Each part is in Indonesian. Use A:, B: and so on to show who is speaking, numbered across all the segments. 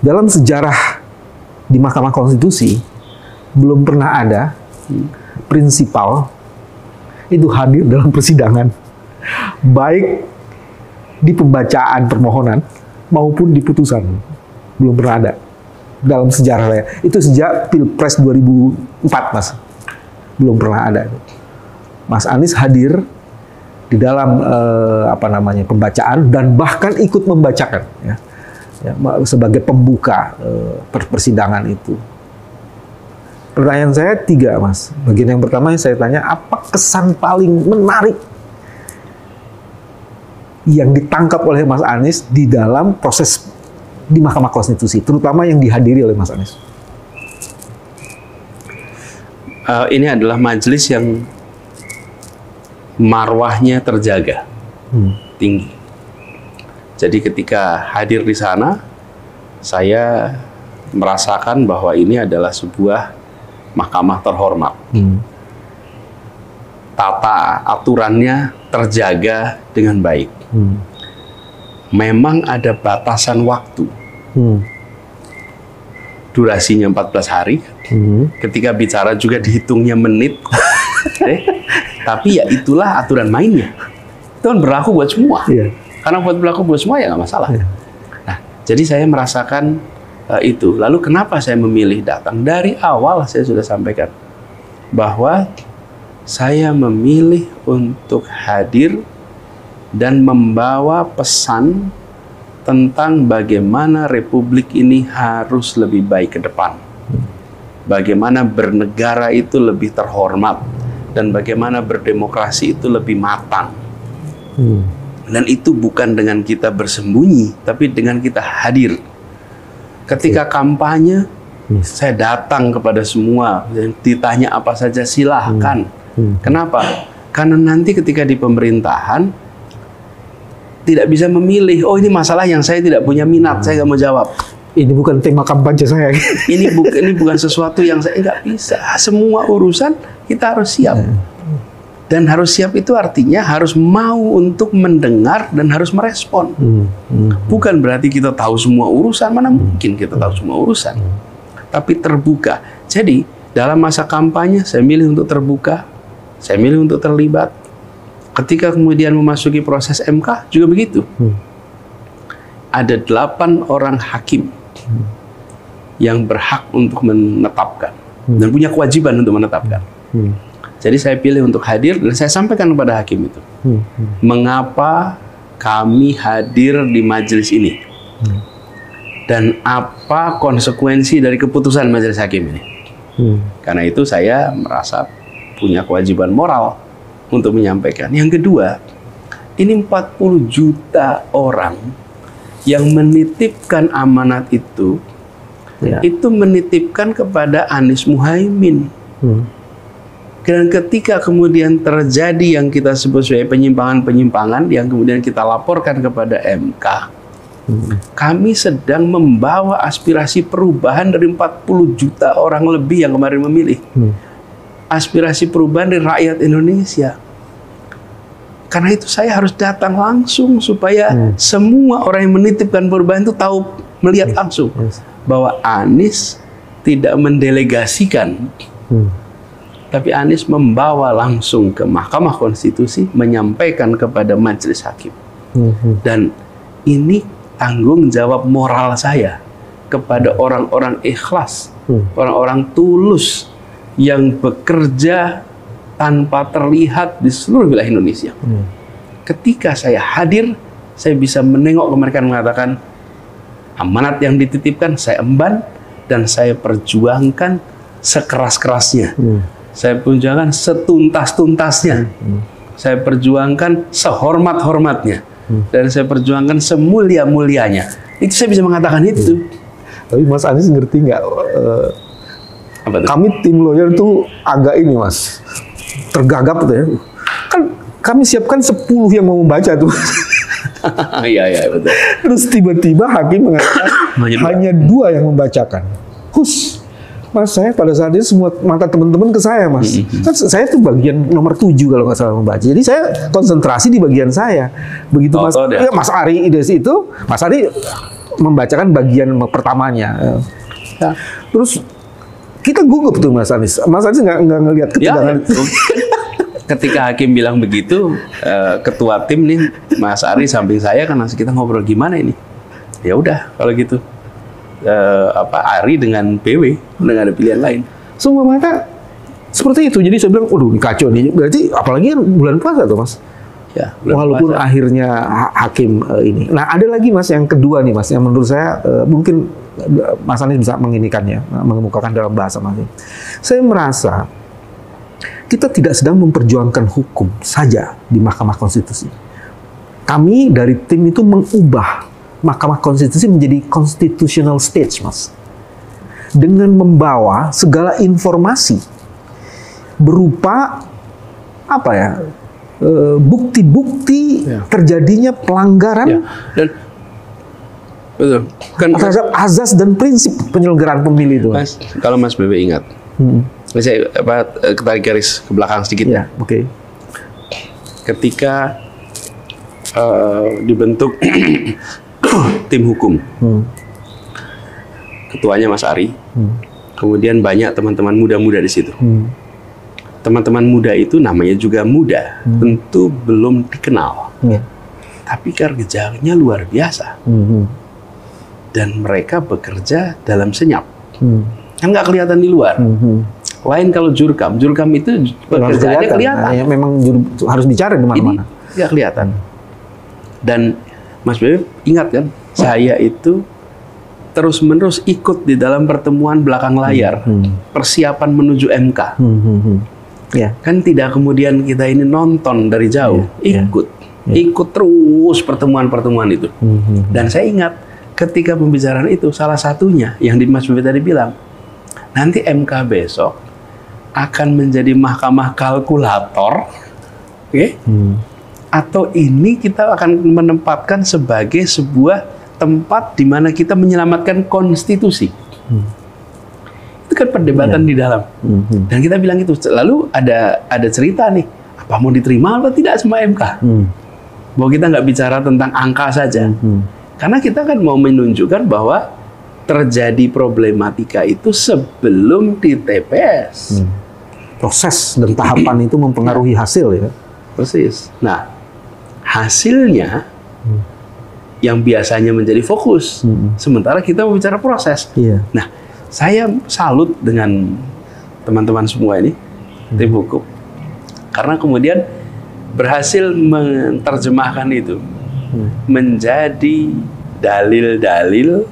A: dalam sejarah di Mahkamah Konstitusi belum pernah ada prinsipal itu hadir dalam persidangan, baik di pembacaan permohonan maupun di putusan. Belum pernah ada dalam sejarah saya. Itu sejak Pilpres 2004, Mas. Belum pernah ada. Mas Anies hadir di dalam pembacaan dan bahkan ikut membacakan sebagai pembuka persidangan itu. Pertanyaan saya 3, Mas. Bagian yang pertama yang saya tanya, apa kesan paling menarik yang ditangkap oleh Mas Anies di dalam proses di Mahkamah Konstitusi, terutama yang dihadiri oleh Mas Anies?
B: Ini adalah majelis yang marwahnya terjaga tinggi. Jadi ketika hadir di sana, saya merasakan bahwa ini adalah sebuah mahkamah terhormat. Tata aturannya terjaga dengan baik. Memang ada batasan waktu. Durasinya 14 hari. Ketika bicara juga dihitungnya menit. Tapi ya itulah aturan mainnya. Itu kan berlaku buat semua. Karena buat berlaku buat semua ya nggak masalah. Nah, jadi saya merasakan itu. Lalu kenapa saya memilih datang? Dari awal saya sudah sampaikan bahwa saya memilih untuk hadir dan membawa pesan tentang bagaimana Republik ini harus lebih baik ke depan. Bagaimana bernegara itu lebih terhormat dan bagaimana berdemokrasi itu lebih matang. Dan itu bukan dengan kita bersembunyi, tapi dengan kita hadir. Ketika kampanye, saya datang kepada semua, ditanya apa saja silahkan. Kenapa? Karena nanti ketika di pemerintahan tidak bisa memilih. Oh, ini masalah yang saya tidak punya minat, saya nggak mau jawab.
A: Ini bukan tema kampanye saya.
B: Ini bukan sesuatu yang saya nggak bisa. Semua urusan kita harus siap. Dan harus siap itu artinya harus mau untuk mendengar dan harus merespon. Bukan berarti kita tahu semua urusan, mana mungkin kita tahu semua urusan. Tapi terbuka. Jadi dalam masa kampanye saya milih untuk terbuka, saya milih untuk terlibat. Ketika kemudian memasuki proses MK juga begitu. Ada 8 orang hakim yang berhak untuk menetapkan dan punya kewajiban untuk menetapkan. Jadi saya pilih untuk hadir dan saya sampaikan kepada hakim itu. Mengapa kami hadir di majelis ini? Dan apa konsekuensi dari keputusan majelis hakim ini? Karena itu saya merasa punya kewajiban moral untuk menyampaikan. Yang kedua, ini 40 juta orang yang menitipkan amanat itu, itu menitipkan kepada Anies Muhaimin. Dan ketika kemudian terjadi yang kita sebut sebagai penyimpangan-penyimpangan yang kemudian kita laporkan kepada MK, kami sedang membawa aspirasi perubahan dari 40 juta orang lebih yang kemarin memilih. Aspirasi perubahan dari rakyat Indonesia. Karena itu saya harus datang langsung supaya semua orang yang menitipkan perubahan itu tahu, melihat langsung bahwa Anies tidak mendelegasikan, tapi Anies membawa langsung ke Mahkamah Konstitusi, menyampaikan kepada majelis hakim. Dan ini tanggung jawab moral saya kepada orang-orang ikhlas, orang-orang tulus yang bekerja tanpa terlihat di seluruh wilayah Indonesia. Ketika saya hadir, saya bisa menengok ke mereka dan mengatakan, amanat yang dititipkan saya emban dan saya perjuangkan sekeras-kerasnya. Saya perjuangkan setuntas-tuntasnya. Saya perjuangkan sehormat-hormatnya. Dan saya perjuangkan semulia-mulianya. Itu saya bisa mengatakan itu.
A: Tapi Mas Anies ngerti nggak? Kami tim lawyer itu agak ini, Mas, tergagap tuh ya. Kan kami siapkan 10 yang mau membaca tuh.
B: Iya, betul.
A: Terus tiba-tiba hakim mengatakan hanya 2 yang membacakan. Mas, saya pada saat itu semua mata teman-teman ke saya, Mas. Kan saya tuh bagian nomor 7 kalau nggak salah membaca. Jadi saya konsentrasi di bagian saya. Begitu Mas Ari itu, Mas Ari membacakan bagian pertamanya.
B: Ya.
A: Terus kita gugup tuh Mas Anies. Mas Anies nggak ngelihat ketegangan.
B: Ya. Ketika hakim bilang begitu, ketua tim nih Mas Ari samping saya kan kita ngobrol gimana ini. Ya udah kalau gitu Ari dengan PW nggak ada pilihan lain.
A: Semua mata seperti itu. Jadi saya bilang, waduh ini kacau nih. Berarti apalagi kan bulan puasa tuh Mas.
B: Ya,
A: walaupun puasa. Akhirnya hakim ini. Nah ada lagi Mas yang kedua nih Mas, yang menurut saya mungkin Mas Anies bisa menginikannya, mengemukakan dalam bahasa Mas. Saya merasa kita tidak sedang memperjuangkan hukum saja di Mahkamah Konstitusi. Kami dari tim itu mengubah Mahkamah Konstitusi menjadi constitutional stage, Mas. Dengan membawa segala informasi berupa apa ya, bukti-bukti terjadinya pelanggaran
B: dan betul kan
A: terhadap azas dan prinsip penyelenggaraan pemilu itu.
B: Mas, kalau Mas Bebe ingat, saya tarik garis ke belakang sedikit.
A: Ya, oke.
B: Ketika dibentuk tim hukum, ketuanya Mas Ari, kemudian banyak teman-teman muda-muda di situ. Teman-teman muda itu namanya juga muda, tentu belum dikenal, tapi kerjanya luar biasa. Dan mereka bekerja dalam senyap, kan nggak kelihatan di luar. Lain kalau jurkam itu pekerjaannya kelihatan.
A: Ya, memang harus bicara di mana-mana.
B: Ini nggak kelihatan. Dan Mas Bebe ingat kan, saya itu terus-menerus ikut di dalam pertemuan belakang layar, persiapan menuju MK. Kan tidak kemudian kita ini nonton dari jauh, ikut terus pertemuan-pertemuan itu. Dan saya ingat ketika pembicaraan itu, salah satunya yang Mas Bebe tadi bilang, nanti MK besok akan menjadi mahkamah kalkulator, atau ini kita akan menempatkan sebagai sebuah tempat di mana kita menyelamatkan konstitusi. Itu kan perdebatan di dalam. Dan kita bilang itu. Lalu ada cerita nih, apa mau diterima atau tidak sama MK? Bahwa kita nggak bicara tentang angka saja. Karena kita kan mau menunjukkan bahwa terjadi problematika itu sebelum di TPS.
A: Proses dan tahapan itu mempengaruhi hasil ya.
B: Persis. Nah, hasilnya yang biasanya menjadi fokus, sementara kita bicara proses. Nah, saya salut dengan teman-teman semua ini, tim hukum, karena kemudian berhasil menerjemahkan itu menjadi dalil-dalil,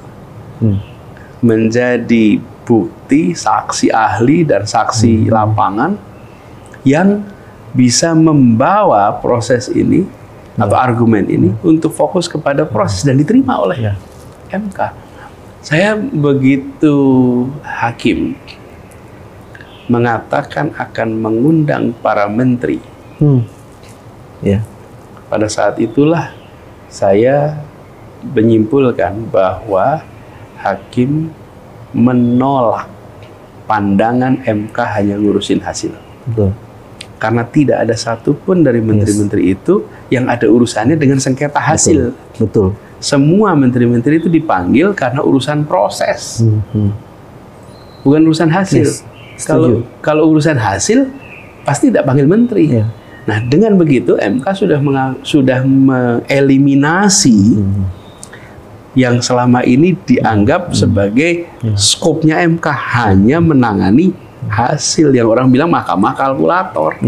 B: menjadi bukti, saksi ahli dan saksi lapangan yang bisa membawa proses ini atau argumen ini untuk fokus kepada proses dan diterima oleh MK. Saya begitu hakim mengatakan akan mengundang para menteri. Pada saat itulah saya menyimpulkan bahwa hakim menolak pandangan MK hanya ngurusin hasil. Karena tidak ada satupun dari menteri-menteri itu yang ada urusannya dengan sengketa hasil.
A: Betul.
B: Semua menteri-menteri itu dipanggil karena urusan proses, bukan urusan hasil. Kalau urusan hasil pasti tidak panggil menteri. Nah, dengan begitu MK sudah mengeliminasi yang selama ini dianggap sebagai skopnya MK hanya menangani hasil yang orang bilang mahkamah kalkulator.